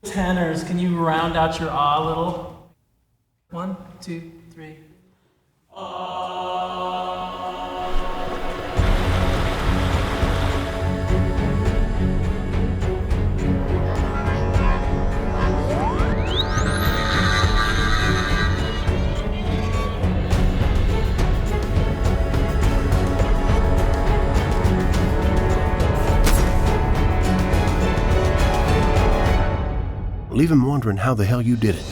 Tenors, can you round out your ah a little? 1, 2, 3. Leave him wondering how the hell you did it.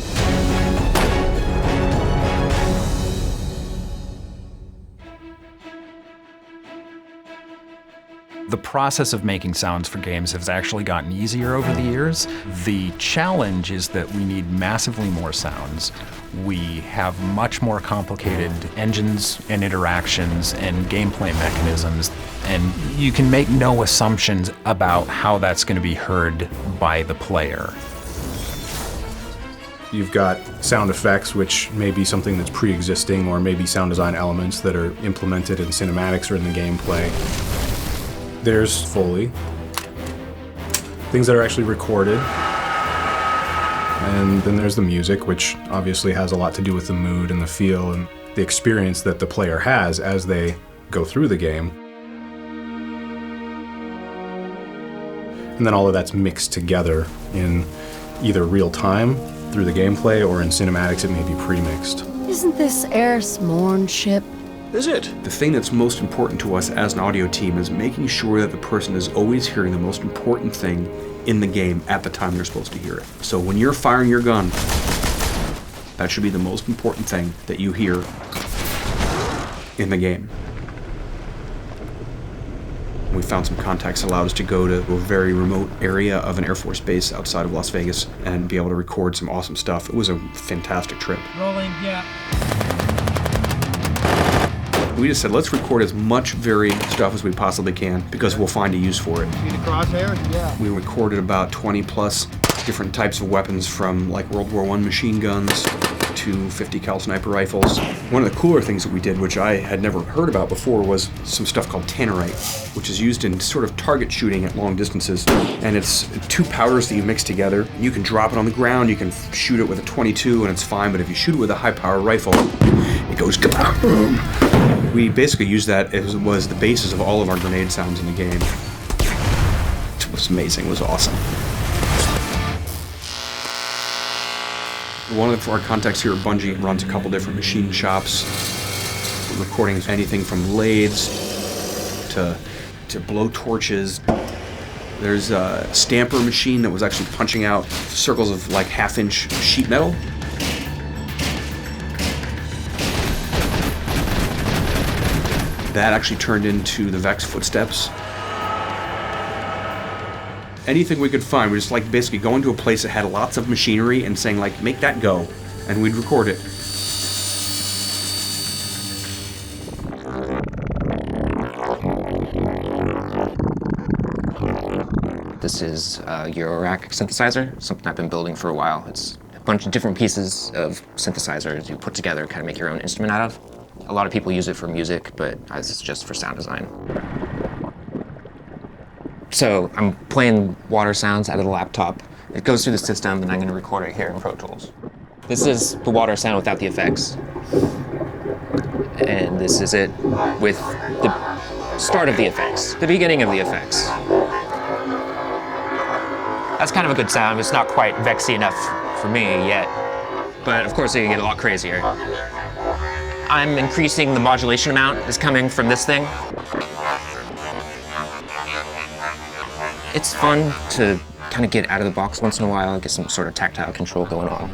The process of making sounds for games has actually gotten easier over the years. The challenge is that we need massively more sounds. We have much more complicated engines and interactions and gameplay mechanisms, and you can make no assumptions about how that's going to be heard by the player. You've got sound effects, which may be something that's pre-existing, or maybe sound design elements that are implemented in cinematics or in the gameplay. There's Foley, things that are actually recorded. And then there's the music, which obviously has a lot to do with the mood and the feel and the experience that the player has as they go through the game. And then all of that's mixed together in either real time through the gameplay, or in cinematics it may be pre-mixed. Isn't this airborne-ship? Is it? The thing that's most important to us as an audio team is making sure that the person is always hearing the most important thing in the game at the time they're supposed to hear it. So when you're firing your gun, that should be the most important thing that you hear in the game. We found some contacts that allowed us to go to a very remote area of an Air Force base outside of Las Vegas and be able to record some awesome stuff. It was a fantastic trip. Rolling, yeah. We just said, let's record as much varied stuff as we possibly can because we'll find a use for it. See the crosshairs? Yeah. We recorded about 20 plus different types of weapons, from like World War I machine guns to 50 cal sniper rifles. One of the cooler things that we did, which I had never heard about before, was some stuff called tannerite, which is used in sort of target shooting at long distances. And it's two powders that you mix together. You can drop it on the ground, you can shoot it with a .22 and it's fine, but if you shoot it with a high power rifle, it goes kaboom. We basically used that as was the basis of all of our grenade sounds in the game. It was amazing, it was awesome. One of our contacts here at Bungie runs a couple different machine shops, recording anything from lathes to blow torches. There's a stamper machine that was actually punching out circles of like half-inch sheet metal. That actually turned into the Vex footsteps. Anything we could find, we just like basically going to a place that had lots of machinery and saying like, make that go, and we'd record it. This is a Eurorack synthesizer, something I've been building for a while. It's a bunch of different pieces of synthesizers you put together, kind of make your own instrument out of. A lot of people use it for music, but this is just for sound design. So I'm playing water sounds out of the laptop. It goes through the system, and I'm going to record it here in Pro Tools. This is the water sound without the effects. And this is it with the start of the effects, the beginning of the effects. That's kind of a good sound. It's not quite Vexy enough for me yet, but of course it can get a lot crazier. I'm increasing the modulation amount that's coming from this thing. It's fun to kind of get out of the box once in a while and get some sort of tactile control going on.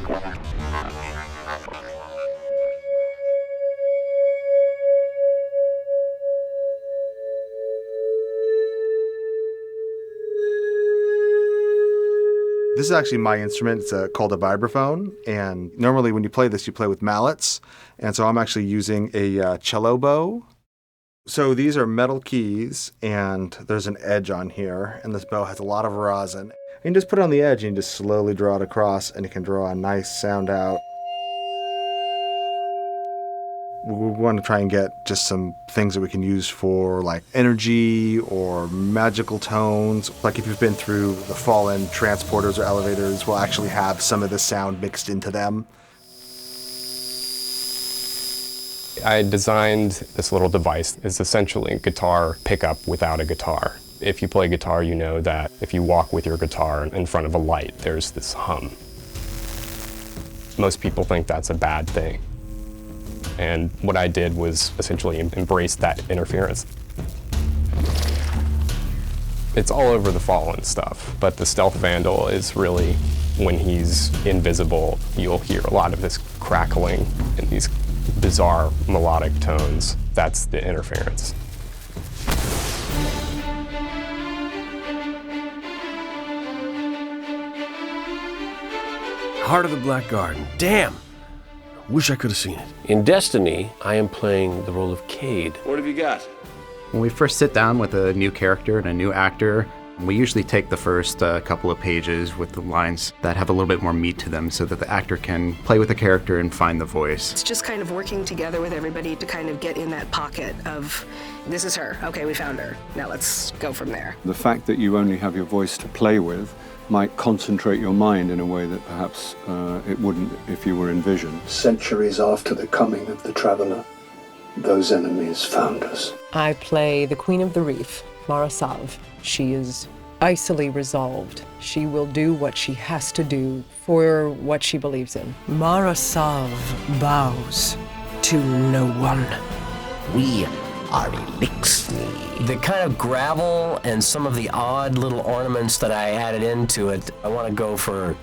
This is actually my instrument. It's called a vibraphone, and normally when you play this, you play with mallets, and so I'm actually using a cello bow. So these are metal keys, and there's an edge on here, and this bow has a lot of rosin. You can just put it on the edge, and you just slowly draw it across, and it can draw a nice sound out. We want to try and get just some things that we can use for like energy or magical tones. Like if you've been through the Fallen transporters or elevators, we'll actually have some of the sound mixed into them. I designed this little device. It's essentially a guitar pickup without a guitar. If you play guitar, you know that if you walk with your guitar in front of a light, there's this hum. Most people think that's a bad thing. And what I did was essentially embrace that interference. It's all over the Fallen stuff, but the Stealth Vandal is really, when he's invisible, you'll hear a lot of this crackling and these bizarre melodic tones. That's the interference. Heart of the Black Garden. Damn! Wish I could have seen it. In Destiny, I am playing the role of Cade. What have you got? When we first sit down with a new character and a new actor, we usually take the first couple of pages with the lines that have a little bit more meat to them so that the actor can play with the character and find the voice. It's just kind of working together with everybody to kind of get in that pocket of, this is her, okay, we found her, now let's go from there. The fact that you only have your voice to play with might concentrate your mind in a way that perhaps it wouldn't if you were in vision. Centuries after the coming of the Traveler, those enemies found us. I play the Queen of the Reef, Mara Sav. She is icily resolved. She will do what she has to do for what she believes in. Mara Sav bows to no one. We are Elixir. The kind of gravel and some of the odd little ornaments that I added into it, I want to go for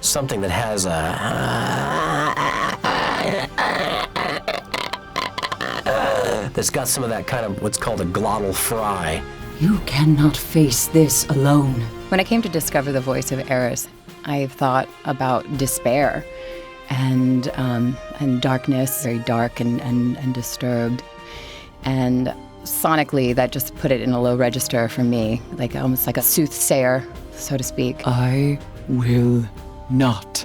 something that has that's got some of that kind of what's called a glottal fry. You cannot face this alone. When I came to discover the voice of Eris, I thought about despair and darkness, very dark and disturbed. And sonically, that just put it in a low register for me, like almost like a soothsayer, so to speak. I will not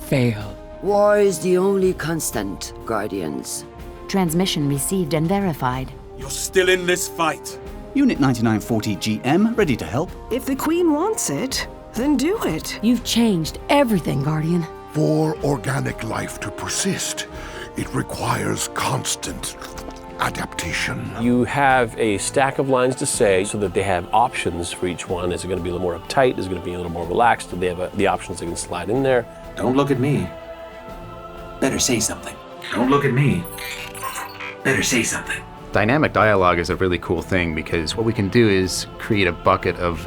fail. War is the only constant, Guardians. Transmission received and verified. You're still in this fight. Unit 9940 GM, ready to help. If the Queen wants it, then do it. You've changed everything, Guardian. For organic life to persist, it requires constant adaptation. You have a stack of lines to say so that they have options for each one. Is it going to be a little more uptight? Is it going to be a little more relaxed? Do they have the options they can slide in there? Don't look at me. Better say something. Don't look at me. Better say something. Dynamic dialogue is a really cool thing because what we can do is create a bucket of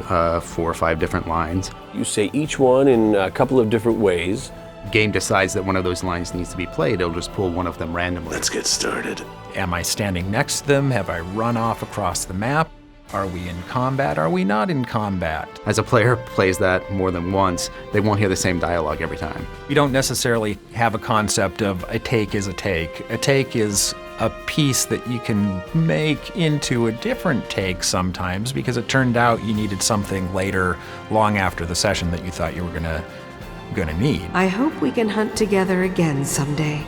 4 or 5 different lines. You say each one in a couple of different ways. Game decides that one of those lines needs to be played, it'll just pull one of them randomly. Let's get started. Am I standing next to them? Have I run off across the map? Are we in combat? Are we not in combat? As a player plays that more than once, they won't hear the same dialogue every time. We don't necessarily have a concept of a take is a take. A take is a piece that you can make into a different take sometimes because it turned out you needed something later, long after the session that you thought you were gonna need. I hope we can hunt together again someday.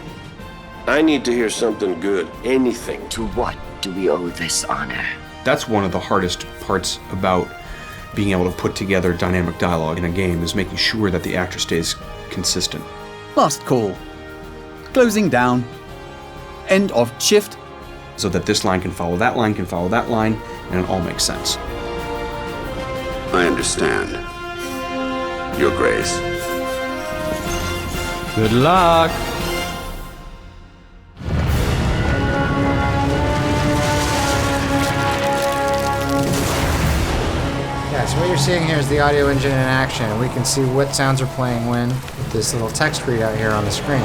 I need to hear something good. Anything. To what do we owe this honor? That's one of the hardest parts about being able to put together dynamic dialogue in a game is making sure that the actor stays consistent. Last call. Closing down. End of shift. So that this line can follow that line, can follow that line, and it all makes sense. I understand. Your Grace. Good luck. So what you're seeing here is the audio engine in action. We can see what sounds are playing when with this little text readout here on the screen.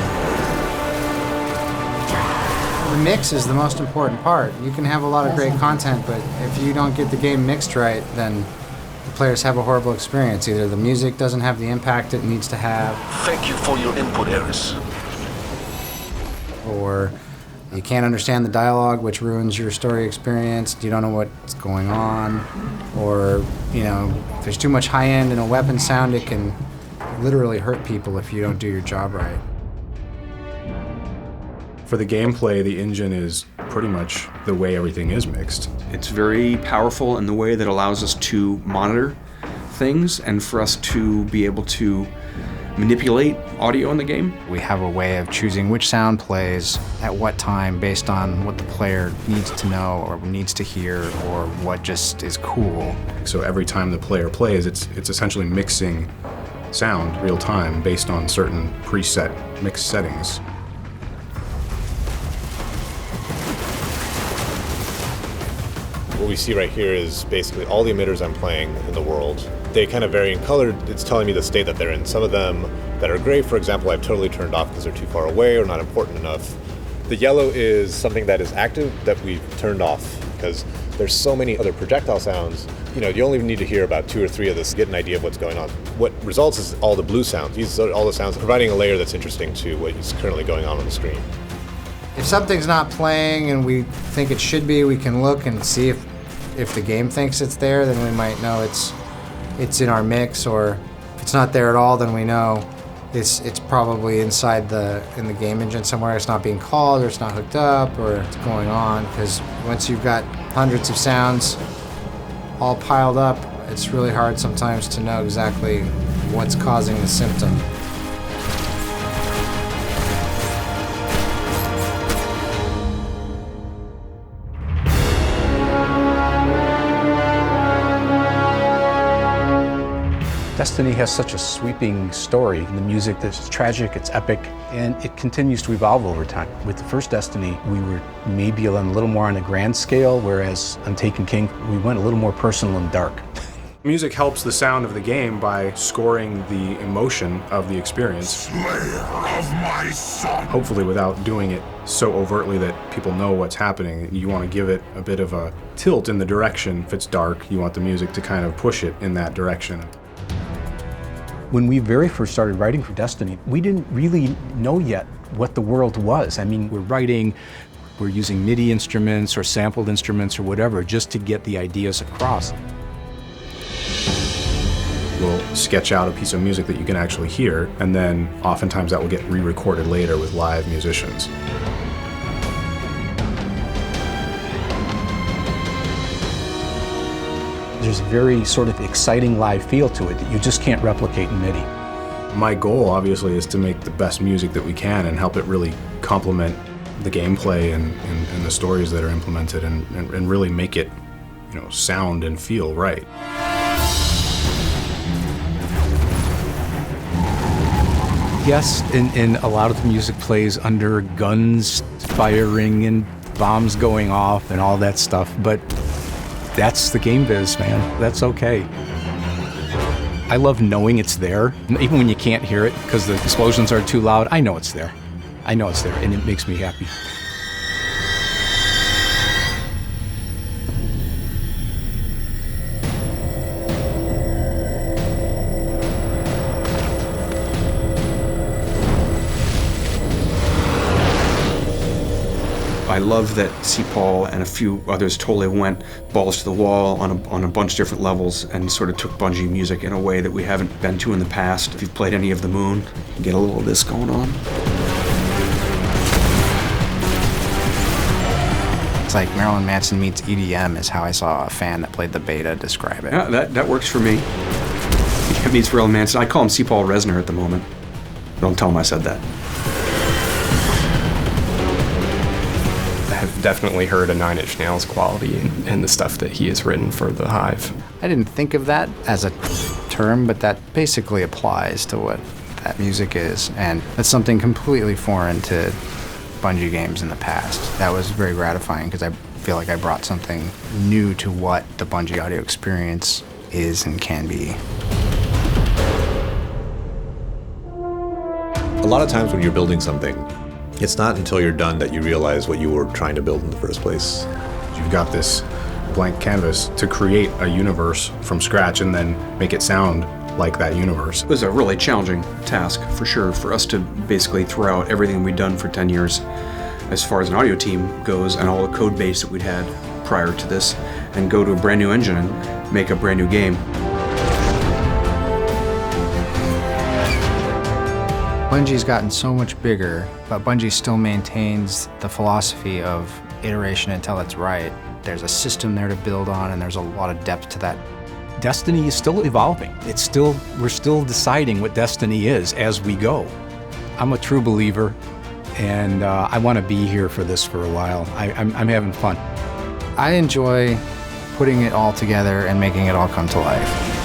The mix is the most important part. You can have a lot of great content, but if you don't get the game mixed right, then the players have a horrible experience. Either the music doesn't have the impact it needs to have. Thank you for your input, Eris. Or you can't understand the dialogue, which ruins your story experience. You don't know what's going on. Or, you know, if there's too much high end in a weapon sound, it can literally hurt people if you don't do your job right. For the gameplay, the engine is pretty much the way everything is mixed. It's very powerful in the way that allows us to monitor things and for us to be able to manipulate audio in the game. We have a way of choosing which sound plays at what time based on what the player needs to know or needs to hear or what just is cool. So every time the player plays, it's essentially mixing sound real time based on certain preset mix settings. What we see right here is basically all the emitters I'm playing in the world. They kind of vary in color. It's telling me the state that they're in. Some of them that are gray, for example, I've totally turned off because they're too far away or not important enough. The yellow is something that is active that we've turned off because there's so many other projectile sounds. You know, you only need to hear about 2 or 3 of this to get an idea of what's going on. What results is all the blue sounds. These are all the sounds providing a layer that's interesting to what is currently going on the screen. If something's not playing and we think it should be, we can look and see if the game thinks it's there, then we might know it's in our mix, or if it's not there at all, then we know it's probably inside in the game engine somewhere. It's not being called, or it's not hooked up, or it's going on. Because once you've got hundreds of sounds all piled up, it's really hard sometimes to know exactly what's causing the symptom. Destiny has such a sweeping story. The music that's tragic, it's epic, and it continues to evolve over time. With the first Destiny, we were maybe a little more on a grand scale, whereas on Taken King, we went a little more personal and dark. Music helps the sound of the game by scoring the emotion of the experience. Slayer of my son! Hopefully without doing it so overtly that people know what's happening. You want to give it a bit of a tilt in the direction. If it's dark, you want the music to kind of push it in that direction. When we very first started writing for Destiny, we didn't really know yet what the world was. I mean, we're using MIDI instruments or sampled instruments or whatever just to get the ideas across. We'll sketch out a piece of music that you can actually hear, and then oftentimes that will get re-recorded later with live musicians. There's a very sort of exciting live feel to it that you just can't replicate in MIDI. My goal, obviously, is to make the best music that we can and help it really complement the gameplay and the stories that are implemented and really make it, sound and feel right. Yes, and a lot of the music plays under guns firing and bombs going off and all that stuff, but that's the game biz, man. That's okay. I love knowing it's there, even when you can't hear it because the explosions are too loud. I know it's there. I know it's there, and it makes me happy. I love that C. Paul and a few others totally went balls to the wall on a bunch of different levels and sort of took Bungie music in a way that we haven't been to in the past. If you've played any of the Moon, you get a little of this going on. It's like Marilyn Manson meets EDM is how I saw a fan that played the beta describe it. Yeah, that works for me. It meets Marilyn Manson. I call him C. Paul Resner at the moment. Don't tell him I said that. I've definitely heard a Nine Inch Nails quality in the stuff that he has written for the Hive. I didn't think of that as a term, but that basically applies to what that music is, and that's something completely foreign to Bungie games in the past. That was very gratifying because I feel like I brought something new to what the Bungie audio experience is and can be. A lot of times when you're building something, it's not until you're done that you realize what you were trying to build in the first place. You've got this blank canvas to create a universe from scratch and then make it sound like that universe. It was a really challenging task, for sure, for us to basically throw out everything we'd done for 10 years as far as an audio team goes and all the code base that we'd had prior to this and go to a brand new engine and make a brand new game. Bungie's gotten so much bigger, but Bungie still maintains the philosophy of iteration until it's right. There's a system there to build on, and there's a lot of depth to that. Destiny is still evolving. We're still deciding what Destiny is as we go. I'm a true believer, and I want to be here for this for a while. I'm having fun. I enjoy putting it all together and making it all come to life.